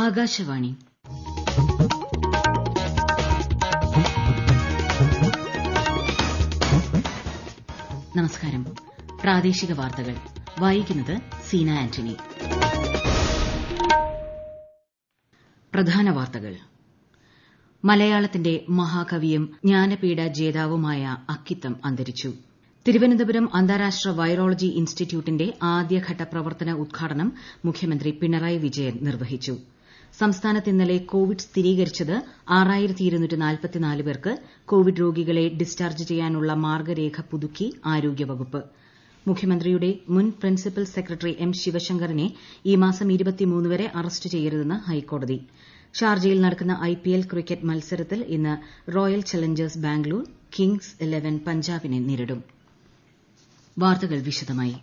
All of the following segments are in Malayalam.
ആകാശവാണി നമസ്കാരം. പ്രാദേശിക വാർത്തകൾ വായിക്കുന്നത് സീന ആന്റണി. പ്രധാന വാർത്തകൾ. മലയാളത്തിന്റെ മഹാകവിയും ജ്ഞാനപീഠ ജേതാവുമായ അക്കിത്തം അന്തരിച്ചു. തിരുവനന്തപുരം അന്താരാഷ്ട്ര വൈറോളജി ഇൻസ്റ്റിറ്റ്യൂട്ടിന്റെ ആദ്യഘട്ട പ്രവർത്തന ഉദ്ഘാടനം മുഖ്യമന്ത്രി പിണറായി വിജയൻ നിർവഹിച്ചു. സംസ്ഥാനത്ത് ഇന്നലെ കോവിഡ് സ്ഥിരീകരിച്ചത് 6244 പേർക്ക്. കോവിഡ് രോഗികളെ ഡിസ്ചാർജ് ചെയ്യാനുള്ള മാർഗ്ഗരേഖ പുതുക്കി ആരോഗ്യവകുപ്പ്. മുഖ്യമന്ത്രിയുടെ മുൻ പ്രിൻസിപ്പൽ സെക്രട്ടറി എം ശിവശങ്കറിനെ ഈ മാസം 23 വരെ അറസ്റ്റ് ചെയ്യരുതെന്ന് ഹൈക്കോടതി. ഷാർജയിൽ നടക്കുന്ന IPL ക്രിക്കറ്റ് മത്സരത്തിൽ ഇന്ന് റോയൽ ചലഞ്ചേഴ്സ് ബാംഗ്ലൂർ കിങ്സ് 11 പഞ്ചാബിനെ നേരിടും. വാർത്തകൾ വിശദമായി.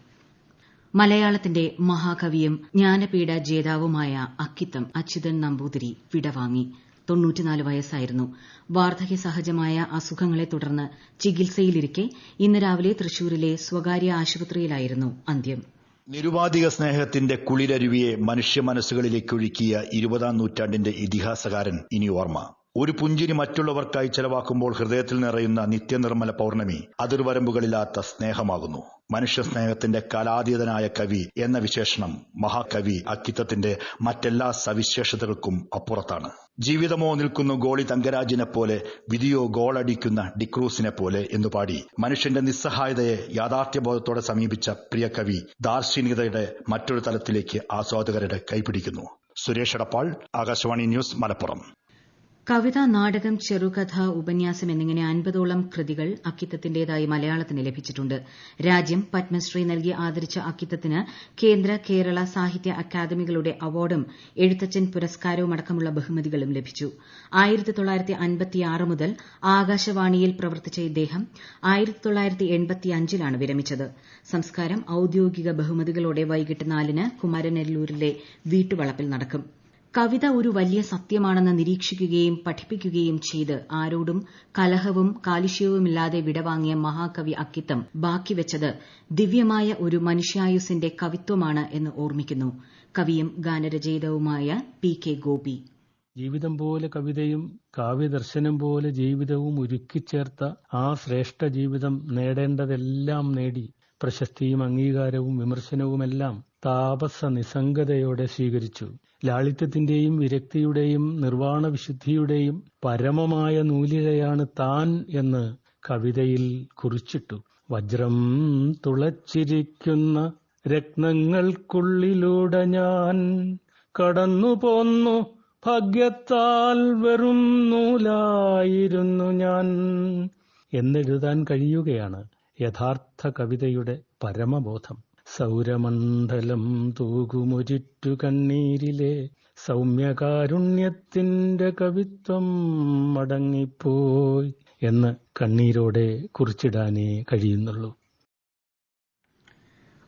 മലയാളത്തിന്റെ മഹാകവിയും ജ്ഞാനപീഠ ജേതാവുമായ അക്കിത്തം അച്യുതൻ നമ്പൂതിരി വിടവാങ്ങി. 94 വയസ്സായിരുന്നു. വാർദ്ധക്യ സഹജമായ അസുഖങ്ങളെ തുടർന്ന് ചികിത്സയിലിരിക്കെ ഇന്ന് രാവിലെ തൃശൂരിലെ സ്വകാര്യ ആശുപത്രിയിലായിരുന്നു അന്ത്യം. നിരുപാധിക സ്നേഹത്തിന്റെ കുളിരരുവിയെ മനുഷ്യ മനസ്സുകളിലേക്ക് ഒഴുക്കിയ 20ാം നൂറ്റാണ്ടിന്റെ ഇതിഹാസകാരൻ ഇനി ഓർമ്മ. ഒരു പുഞ്ചിരി മറ്റുള്ളവർക്കായി ചെലവാക്കുമ്പോൾ ഹൃദയത്തിൽ നിറയുന്ന നിത്യനിർമ്മല പൗർണമി അതിർവരമ്പുകളില്ലാത്ത സ്നേഹമാകുന്നു. മനുഷ്യ സ്നേഹത്തിന്റെ കാലാതീതനായ കവി എന്ന വിശേഷണം മഹാകവി അക്കിത്തത്തിന്റെ മറ്റെല്ലാ സവിശേഷതകൾക്കും അപ്പുറത്താണ്. ജീവിതമോ നിൽക്കുന്നു ഗോളി തങ്കരാജിനെ പോലെ, വിധിയോ ഗോളടിക്കുന്ന ഡിക്രൂസിനെ പോലെ എന്നുപാടി മനുഷ്യന്റെ നിസ്സഹായതയെ യാഥാർത്ഥ്യബോധത്തോടെ സമീപിച്ച പ്രിയ കവി ദാർശനികതയുടെ മറ്റൊരു തലത്തിലേക്ക് ആസ്വാദകരുടെ കൈപിടിക്കുന്നു. സുരേഷ് എടപ്പാൾ, ആകാശവാണി ന്യൂസ്, മലപ്പുറം. കവിത, നാടകം, ചെറുകഥ, ഉപന്യാസം എന്നിങ്ങനെ 50ഓളം കൃതികൾ അക്കിത്തത്തിന്റേതായി മലയാളത്തിന് ലഭിച്ചിട്ടുണ്ട്. രാജ്യം പത്മശ്രീ നൽകി ആദരിച്ച അക്കിത്തത്തിന് കേന്ദ്ര, കേരള സാഹിത്യ അക്കാദമികളുടെ അവാർഡും എഴുത്തച്ഛൻ പുരസ്കാരവുമടക്കമുള്ള ബഹുമതികളും ലഭിച്ചു. 1956 മുതൽ ആകാശവാണിയിൽ പ്രവർത്തിച്ച ഇദ്ദേഹം 1985 വിരമിച്ചത്. സംസ്കാരം ഔദ്യോഗിക ബഹുമതികളോടെ വൈകിട്ട് 4-ന് കുമരനെല്ലൂരിലെ വീട്ടുവളപ്പിൽ നടക്കും. കവിത ഒരു വലിയ സത്യമാണെന്ന് നിരീക്ഷിക്കുകയും പഠിപ്പിക്കുകയും ചെയ്ത് ആരോടും കലഹവും കാലുഷ്യവുമില്ലാതെ വിടവാങ്ങിയ മഹാകവി അക്കിത്തം ബാക്കിവെച്ചത് ദിവ്യമായ ഒരു മനുഷ്യായുസ്സിന്റെ കവിത്വമാണ് എന്ന് ഓർമ്മിക്കുന്നു കവിയും ഗാനരചയിതാവുമായ PK ഗോപി. ജീവിതം പോലെ കവിതയും കാവ്യദർശനം പോലെ ജീവിതവും ഒരുക്കിച്ചേർത്ത ആ ശ്രേഷ്ഠ ജീവിതം നേടേണ്ടതെല്ലാം നേടി. പ്രശസ്തിയും അംഗീകാരവും വിമർശനവുമെല്ലാം താപസ നിസ്സംഗതയോടെ സ്വീകരിച്ചു. ലാളിത്യത്തിന്റെയും വിരക്തിയുടെയും നിർവാണ വിശുദ്ധിയുടെയും പരമമായ നൂലിഴയാണ് താൻ എന്ന് കവിതയിൽ കുറിച്ചിട്ടു. വജ്രം തുളച്ചിരിക്കുന്ന രത്നങ്ങൾക്കുള്ളിലൂടെ ഞാൻ കടന്നുപോന്നു, ഭാഗ്യത്താൽ വെറും നൂലായിരുന്നു ഞാൻ എന്നെഴുതാൻ കഴിയുകയാണ് യഥാർത്ഥ കവിതയുടെ പരമബോധം. സൗരമണ്ഡലം തൂകുമൊരിറ്റു കണ്ണീരിലെ സൗമ്യകാരുണ്യത്തിന്റെ കവിത്വം മടങ്ങിപ്പോയി എന്ന് കണ്ണീരോടെ കുറിച്ചിടാനേ കഴിയുന്നുള്ളൂ.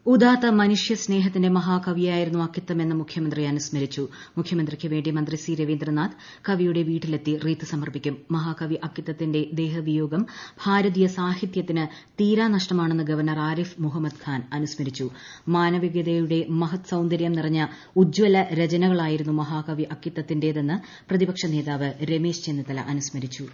ഉദാത്ത മനുഷ്യ സ്നേഹത്തിന്റെ മഹാകവിയായിരുന്നു അക്കിത്തം എന്ന് മുഖ്യമന്ത്രി അനുസ്മരിച്ചു. മുഖ്യമന്ത്രിക്ക് വേണ്ടി മന്ത്രി സി രവീന്ദ്രനാഥ് കവിയുടെ വീട്ടിലെത്തി റീത്ത് സമർപ്പിക്കും. മഹാകവി അക്കിത്തത്തിന്റെ ദേഹവിയോഗം ഭാരതീയ സാഹിത്യത്തിന് തീരാനഷ്ടമാണെന്ന് ഗവർണർ ആരിഫ് മുഹമ്മദ് ഖാൻ അനുസ്മരിച്ചു. മാനവികതയുടെ മഹത് സൌന്ദര്യം നിറഞ്ഞ ഉജ്ജ്വല രചനകളായിരുന്നു മഹാകവി അക്കിത്തത്തിന്റേതെന്ന് പ്രതിപക്ഷ നേതാവ് രമേശ് ചെന്നിത്തല അനുസ്മരിച്ചു.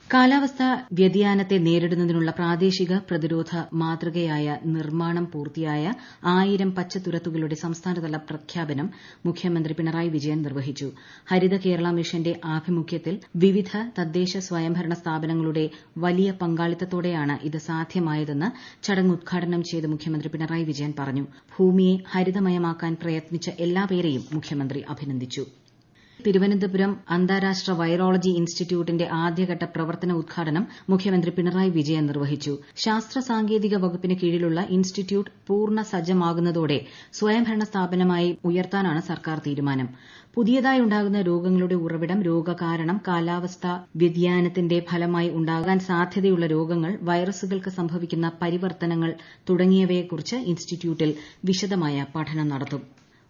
കാലാവസ്ഥാ വ്യതിയാനത്തെ നേരിടുന്നതിനുള്ള പ്രാദേശിക പ്രതിരോധ മാതൃകയായ നിർമ്മാണം പൂർത്തിയായ 1000 പച്ചത്തുരത്തുകളുടെ സംസ്ഥാനതല പ്രഖ്യാപനം മുഖ്യമന്ത്രി പിണറായി വിജയൻ നിർവഹിച്ചു. ഹരിത കേരള മിഷന്റെ ആഭിമുഖ്യത്തിൽ വിവിധ തദ്ദേശ സ്വയംഭരണ സ്ഥാപനങ്ങളുടെ വലിയ പങ്കാളിത്തത്തോടെയാണ് ഇത് സാധ്യമായതെന്ന് ചടങ്ങ് ഉദ്ഘാടനം ചെയ്ത് മുഖ്യമന്ത്രി പിണറായി വിജയൻ പറഞ്ഞു. ഭൂമിയെ ഹരിതമയമാക്കാൻ പ്രയത്നിച്ച എല്ലാപേരെയും മുഖ്യമന്ത്രി അഭിനന്ദിച്ചു. തിരുവനന്തപുരം അന്താരാഷ്ട്ര വൈറോളജി ഇൻസ്റ്റിറ്റ്യൂട്ടിന്റെ ആദ്യഘട്ട പ്രവർത്തന ഉദ്ഘാടനം മുഖ്യമന്ത്രി പിണറായി വിജയൻ നിർവഹിച്ചു. ശാസ്ത്ര സാങ്കേതിക വകുപ്പിന് കീഴിലുള്ള ഇൻസ്റ്റിറ്റ്യൂട്ട് പൂർണ്ണ സജ്ജമാകുന്നതോടെ സ്വയംഭരണ സ്ഥാപനമായി ഉയർത്താനാണ് സർക്കാർ തീരുമാനം. പുതിയതായി ഉണ്ടാകുന്ന രോഗങ്ങളുടെ ഉറവിടം, രോഗകാരണം, കാലാവസ്ഥാ വ്യതിയാനത്തിന്റെ ഫലമായി ഉണ്ടാകാൻ സാധ്യതയുള്ള രോഗങ്ങൾ, വൈറസുകൾക്ക് സംഭവിക്കുന്ന പരിവർത്തനങ്ങൾ തുടങ്ങിയവയെക്കുറിച്ച് ഇൻസ്റ്റിറ്റ്യൂട്ടിൽ വിശദമായ പഠനം നടത്തും.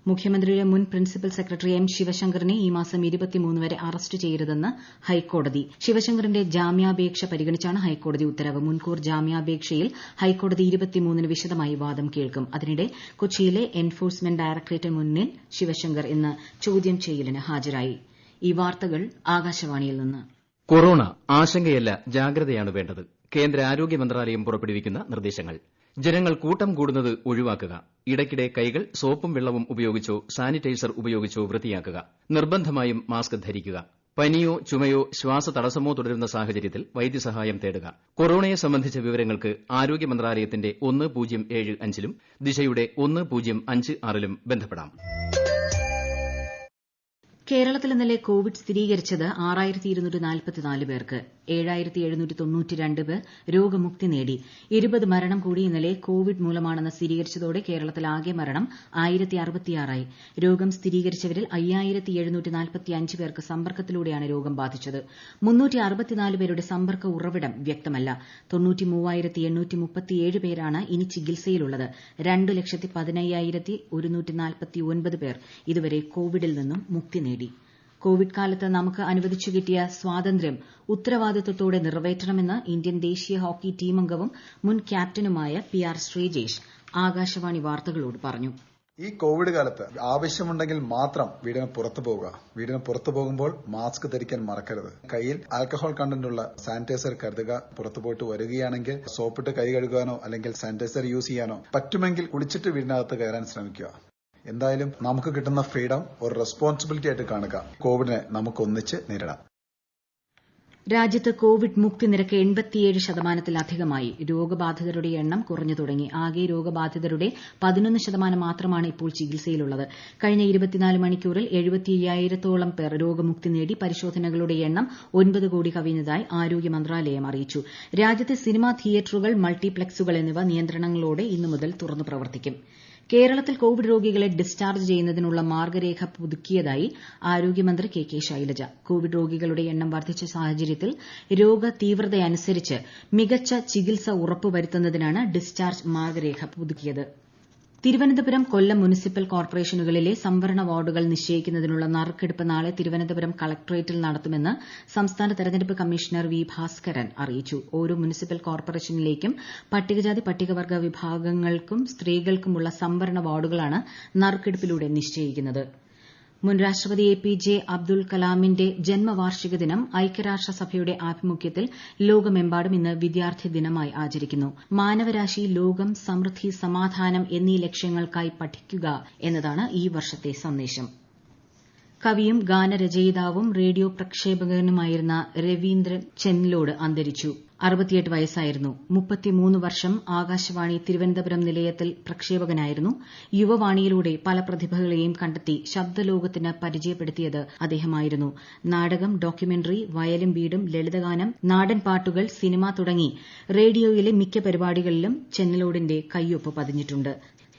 മുഖ്യമന്ത്രിയുടെ മുൻ പ്രിൻസിപ്പൽ സെക്രട്ടറി എം ശിവശങ്കറിനെ ഈ മാസം 23 വരെ അറസ്റ്റ് ചെയ്യരുതെന്ന് ഹൈക്കോടതി. ശിവശങ്കറിന്റെ ജാമ്യാപേക്ഷ പരിഗണിച്ചാണ് ഹൈക്കോടതി ഉത്തരവ്. മുൻകൂർ ജാമ്യാപേക്ഷയിൽ ഹൈക്കോടതി 23-ന് വിശദമായി വാദം കേൾക്കും. അതിനിടെ കൊച്ചിയിലെ എൻഫോഴ്സ്മെന്റ് ഡയറക്ടറേറ്റിന് മുന്നിൽ ശിവശങ്കർ ഇന്ന് ചോദ്യം ചെയ്യലിന് ഹാജരായി. ഈ വാർത്തകൾ ആകാശവാണിയിൽ നിന്ന്. കൊറോണ ആശങ്കയല്ല, ജാഗ്രതയാണ് വേണ്ടത്. കേന്ദ്ര ആരോഗ്യ മന്ത്രാലയം പുറപ്പെടുവിക്കുന്ന നിർദ്ദേശങ്ങൾ. ജനങ്ങൾ കൂട്ടം കൂടുന്നത് ഒഴിവാക്കുക. ഇടയ്ക്കിടെ കൈകൾ സോപ്പും വെള്ളവും ഉപയോഗിച്ചോ സാനിറ്റൈസർ ഉപയോഗിച്ചോ വൃത്തിയാക്കുക. നിർബന്ധമായും മാസ്ക് ധരിക്കുക. പനിയോ ചുമയോ ശ്വാസതടസ്സമോ തുടരുന്ന സാഹചര്യത്തിൽ വൈദ്യസഹായം തേടുക. കൊറോണയെ സംബന്ധിച്ച വിവരങ്ങൾക്ക് ആരോഗ്യ മന്ത്രാലയത്തിന്റെ 1075-ലും ദിശയുടെ 1056-ലും ബന്ധപ്പെടാം. കേരളത്തിൽ ഇന്നലെ കോവിഡ് സ്ഥിരീകരിച്ചത് 6244 പേർക്ക്. 7792 പേർ രോഗമുക്തി നേടി. 20 മരണം കൂടി ഇന്നലെ കോവിഡ് മൂലമാണെന്ന് സ്ഥിരീകരിച്ചതോടെ കേരളത്തിൽ ആകെ മരണം 1066ആയി. രോഗം സ്ഥിരീകരിച്ചവരിൽ 5745 പേർക്ക് സമ്പർക്കത്തിലൂടെയാണ് രോഗം ബാധിച്ചത്. 364 പേരുടെ സമ്പർക്ക ഉറവിടം വ്യക്തമല്ല. 93837 പേരാണ് ഇനി ചികിത്സയിലുള്ളത്. 2,15,149 പേർ ഇതുവരെ കോവിഡിൽ നിന്നും മുക്തി നേടി. കോവിഡ് കാലത്ത് നമുക്ക് അനുവദിച്ചു കിട്ടിയ സ്വാതന്ത്ര്യം ഉത്തരവാദിത്വത്തോടെ നിറവേറ്റണമെന്ന് ഇന്ത്യൻ ദേശീയ ഹോക്കി ടീമംഗവും മുൻ ക്യാപ്റ്റനുമായ PR ശ്രീജേഷ് ആകാശവാണി വാർത്തകളോട് പറഞ്ഞു. ഈ കോവിഡ് കാലത്ത് ആവശ്യമുണ്ടെങ്കിൽ മാത്രം വീടിന് പുറത്തു പോവുക. വീടിന് പുറത്തു പോകുമ്പോൾ മാസ്ക് ധരിക്കാൻ മറക്കരുത്. കയ്യിൽ ആൽക്കഹോൾ കണ്ടന്റുള്ള സാനിറ്റൈസർ കരുതുക. പുറത്തു പോയിട്ട് വരികയാണെങ്കിൽ സോപ്പിട്ട് കൈ കഴുകാനോ അല്ലെങ്കിൽ സാനിറ്റൈസർ യൂസ് ചെയ്യാനോ പറ്റുമെങ്കിൽ കുളിച്ചിട്ട് വീടിനകത്ത് കയറാൻ ശ്രമിക്കുക. എന്തായാലും നമുക്ക് കിട്ടുന്ന ഫ്രീഡം ഒരു റെസ്പോൺസിബിലിറ്റി ആയിട്ട് കാണുക. കോവിഡിനെ നമുക്ക് ഒന്നിച്ച് നേരിടാം. രാജ്യത്ത് കോവിഡ് മുക്തി നിരക്ക് 87%-ലധികമായി. രോഗബാധിതരുടെ എണ്ണം കുറഞ്ഞു തുടങ്ങി. ആകെ രോഗബാധിതരുടെ 11% മാത്രമാണ് ഇപ്പോൾ ചികിത്സയിലുള്ളത്. കഴിഞ്ഞ 24 മണിക്കൂറിൽ 75,000-ഓളം പേർ രോഗമുക്തി നേടി. പരിശോധനകളുടെ എണ്ണം 9 കോടി കവിഞ്ഞതായി ആരോഗ്യ മന്ത്രാലയം അറിയിച്ചു. രാജ്യത്തെ സിനിമാ തിയേറ്ററുകൾ, മൾട്ടിപ്ലക്സുകൾ എന്നിവ നിയന്ത്രണങ്ങളോടെ ഇന്നു മുതൽ തുറന്നു പ്രവർത്തിക്കും. കേരളത്തിൽ കോവിഡ് രോഗികളെ ഡിസ്ചാർജ് ചെയ്യുന്നതിനുള്ള മാർഗ്ഗരേഖ പുതുക്കിയതായി ആരോഗ്യമന്ത്രി കെ ശൈലജ. കോവിഡ് രോഗികളുടെ എണ്ണം വർദ്ധിച്ച സാഹചര്യത്തിൽ രോഗതീവ്രതയനുസരിച്ച് മികച്ച ചികിത്സ ഉറപ്പുവരുത്തുന്നതിനാണ് ഡിസ്ചാർജ് മാർഗ്ഗരേഖ പുതുക്കിയത്. തിരുവനന്തപുരം, കൊല്ലം മുനിസിപ്പൽ കോർപ്പറേഷനുകളിലെ സംവരണ വാർഡുകൾ നിശ്ചയിക്കുന്നതിനുള്ള നറുക്കെടുപ്പ് നാളെ തിരുവനന്തപുരം കളക്ടറേറ്റിൽ നടത്തുമെന്ന് സംസ്ഥാന തെരഞ്ഞെടുപ്പ് കമ്മീഷണർ വി ഭാസ്കരൻ അറിയിച്ചു. ഓരോ മുനിസിപ്പൽ കോർപ്പറേഷനിലേക്കും പട്ടികജാതി പട്ടികവർഗ വിഭാഗങ്ങൾക്കും സ്ത്രീകൾക്കുമുള്ള സംവരണ വാർഡുകളാണ് നറുക്കെടുപ്പിലൂടെ നിശ്ചയിക്കുന്നത്. മുൻ രാഷ്ട്രപതി APJ അബ്ദുൽ കലാമിന്റെ ജന്മവാർഷിക ദിനം ഐക്യരാഷ്ട്രസഭയുടെ ആഭിമുഖ്യത്തിൽ ലോകമെമ്പാടും ഇന്ന് വിദ്യാർത്ഥി ദിനമായി ആചരിക്കുന്നു. മാനവരാശി, ലോകം, സമൃദ്ധി, സമാധാനം എന്നീ ലക്ഷ്യങ്ങൾക്കായി പഠിക്കുക എന്നതാണ് ഈ വർഷത്തെ സന്ദേശം. കവിയും ഗാനരചയിതാവും റേഡിയോ പ്രക്ഷേപകനുമായിരുന്ന രവീന്ദ്രൻ ചെന്നിലോട് അന്തരിച്ചു. 68 വയസ്സായിരുന്നു. 33 വർഷം ആകാശവാണി തിരുവനന്തപുരം നിലയത്തിൽ പ്രക്ഷേപകനായിരുന്നു. യുവവാണിയിലൂടെ പല പ്രതിഭകളെയും കണ്ടെത്തി ശബ്ദലോകത്തിന് പരിചയപ്പെടുത്തിയത് അദ്ദേഹമായിരുന്നു. നാടകം, ഡോക്യുമെന്ററി, വയലും വീടും, ലളിതഗാനം, നാടൻ പാട്ടുകൾ, സിനിമ തുടങ്ങി റേഡിയോയിലെ മിക്ക പരിപാടികളിലും ചെന്നിലോടിന്റെ കയ്യൊപ്പ് പതിഞ്ഞിട്ടുണ്ട്.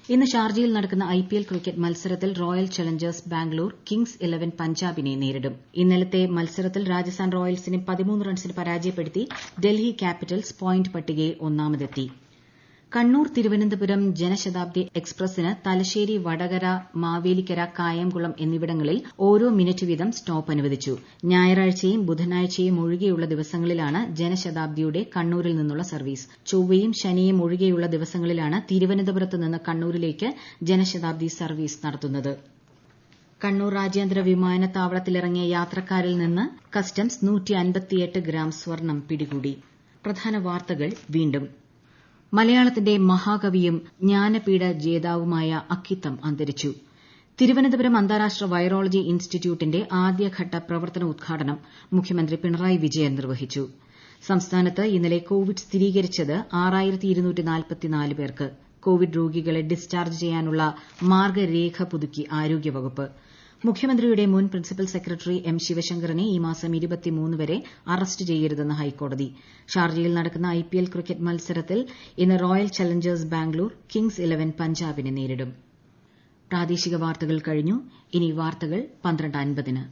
ഇന്ന് ഷാർജയിൽ നടക്കുന്ന IPL ക്രിക്കറ്റ് മത്സരത്തിൽ റോയൽ ചലഞ്ചേഴ്സ് ബാംഗ്ലൂർ കിങ്സ് 11 പഞ്ചാബിനെ നേരിടും. ഇന്നലത്തെ മത്സരത്തിൽ രാജസ്ഥാൻ റോയൽസിനെ 13 റൺസിന് പരാജയപ്പെടുത്തി ഡൽഹി ക്യാപിറ്റൽസ് പോയിന്റ് പട്ടികയിൽ ഒന്നാമതെത്തി. കണ്ണൂർ തിരുവനന്തപുരം ജനശതാബ്ദി എക്സ്പ്രസിന് തലശ്ശേരി, വടകര, മാവേലിക്കര, കായംകുളം എന്നിവിടങ്ങളിൽ ഓരോ മിനിറ്റ് വീതം സ്റ്റോപ്പ് അനുവദിച്ചു. ഞായറാഴ്ചയും ബുധനാഴ്ചയും ഒഴികെയുള്ള ദിവസങ്ങളിലാണ് ജനശതാബ്ദിയുടെ കണ്ണൂരിൽ നിന്നുള്ള സർവീസ്. ചൊവ്വയും ശനിയും ഒഴികെയുള്ള ദിവസങ്ങളിലാണ് തിരുവനന്തപുരത്ത് നിന്ന് കണ്ണൂരിലേക്ക് ജനശതാബ്ദി സർവീസ് നടത്തുന്നത്. കണ്ണൂർ രാജ്യാന്തര വിമാനത്താവളത്തിലിറങ്ങിയ യാത്രക്കാരിൽ നിന്ന് കസ്റ്റംസ് 158 ഗ്രാം സ്വർണം പിടികൂടി. പ്രധാന വാർത്തകൾ വീണ്ടും. മലയാളത്തിന്റെ മഹാകവിയും ജ്ഞാനപീഠ ജേതാവുമായ അക്കിത്തം അന്തരിച്ചു. തിരുവനന്തപുരം അന്താരാഷ്ട്ര വൈറോളജി ഇൻസ്റ്റിറ്റ്യൂട്ടിന്റെ ആദ്യഘട്ട പ്രവർത്തന ഉദ്ഘാടനം മുഖ്യമന്ത്രി പിണറായി വിജയൻ നിർവഹിച്ചു. സംസ്ഥാനത്ത് ഇന്നലെ കോവിഡ് സ്ഥിരീകരിച്ചത് 6244 പേർക്ക്. കോവിഡ് രോഗികളെ ഡിസ്ചാർജ് ചെയ്യാനുള്ള മാർഗ്ഗരേഖ പുതുക്കി ആരോഗ്യവകുപ്പ്. മുഖ്യമന്ത്രിയുടെ മുൻ പ്രിൻസിപ്പൽ സെക്രട്ടറി എം ശിവശങ്കറിനെ ഈ മാസം 23 വരെ അറസ്റ്റ് ചെയ്യരുതെന്ന് ഹൈക്കോടതി. ഷാർജയിൽ നടക്കുന്ന IPL ക്രിക്കറ്റ് മത്സരത്തിൽ ഇന്ന് റോയൽ ചലഞ്ചേഴ്സ് ബാംഗ്ലൂർ കിങ്സ് 11 പഞ്ചാബിനെ നേരിടും. പ്രാദേശിക വാർത്തകൾ കഴിഞ്ഞു. ഇനി വാർത്തകൾ 12:50-ന്.